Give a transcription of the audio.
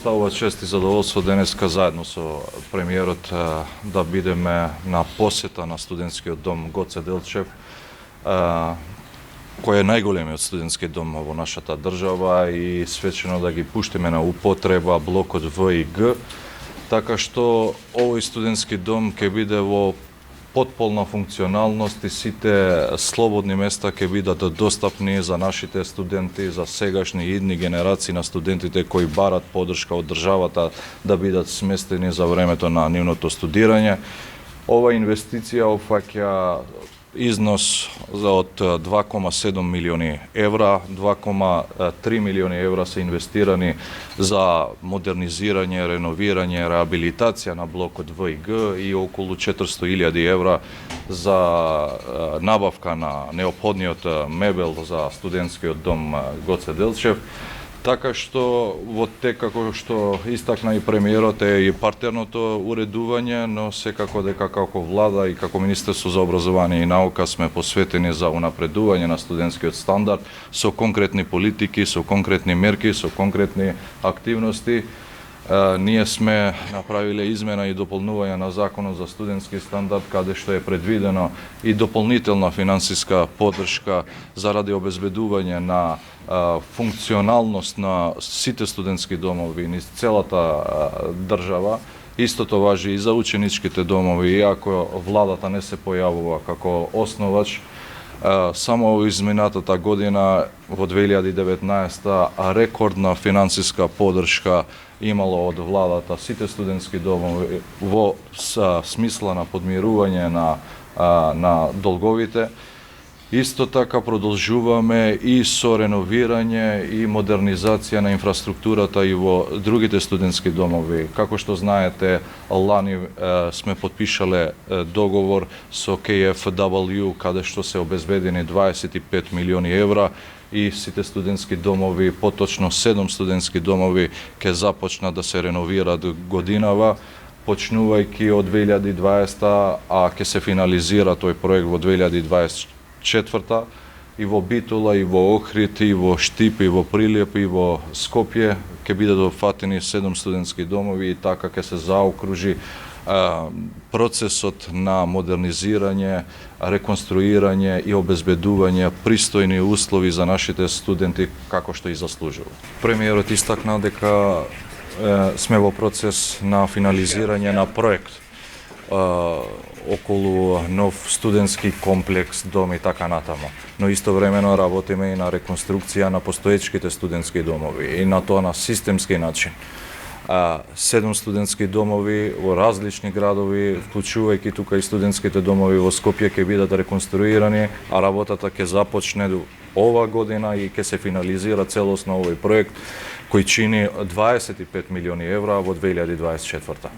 Ова чест и задоволство денеска заедно со премиерот да бидеме на посета на студентскиот дом Гоце Делчев, кој е најголемиот студентски дом во нашата држава и свечено да ги пуштиме на употреба блокот В и Г, така што овој студентски дом ќе биде во потполна функционалност и сите слободни места ќе бидат достапни за нашите студенти, за сегашни и идни генерации на студентите кои барат поддршка од државата да бидат сместени за времето на нивното студирање. Ова инвестиција опфаќа износ од 2,7 милиони евра, 2,3 милиони евра се инвестирани за модернизирање, реновирање, реабилитација на блокот В и Г и околу 400.000 евра за набавка на неопходниот мебел за студентскиот дом Гоце Делчев. Така што во тек, како што истакна и премиерот, е и партерното уредување, но секако дека како влада и како Министерство за образование и наука сме посветени за унапредување на студентскиот стандард со конкретни политики, со конкретни мерки, со конкретни активности. Ние сме направиле измена и дополнување на Законот за студентски стандард, каде што е предвидено и дополнителна финансиска поддршка заради обезбедување на функционалност на сите студентски домови низ целата држава. Истото важи и за ученичките домови, иако владата не се појавува како основач. Само во изминатата година, во 2019, рекордна финансиска поддршка имало од владата сите студентски домови во смисла на подмирување на долговите. Исто така продолжуваме и со реновирање и модернизација на инфраструктурата и во другите студентски домови. Како што знаете, лани сме потпишале договор со KFW, каде што се обезбедени 25 милиони евра и сите студентски домови, поточно 7 студентски домови, ќе започнат да се реновираат годинава, почнувајќи од 2020, а ќе се финализира тој проект во 2024 и во Битола, и во Охрид, и во Штип, и во Прилеп, и во Скопје ќе бидат опфатени 7 студентски домови и така ќе се заокружи процесот на модернизирање, реконструирање и обезбедување пристојни услови за нашите студенти како што и заслужуваат. Премиерот истакна дека сме во процес на финализирање на проект околу нов студентски комплекс, дом и така натаму. Но истовремено работиме и на реконструкција на постоечките студентски домови и на тоа на системски начин. 7 студентски домови во различни градови, вклучувајќи тука и студентските домови во Скопје, ќе бидат реконструирани, а работата ќе започне ова година и ќе се финализира целосно овој проект кој чини 25 милиони евра во 2024.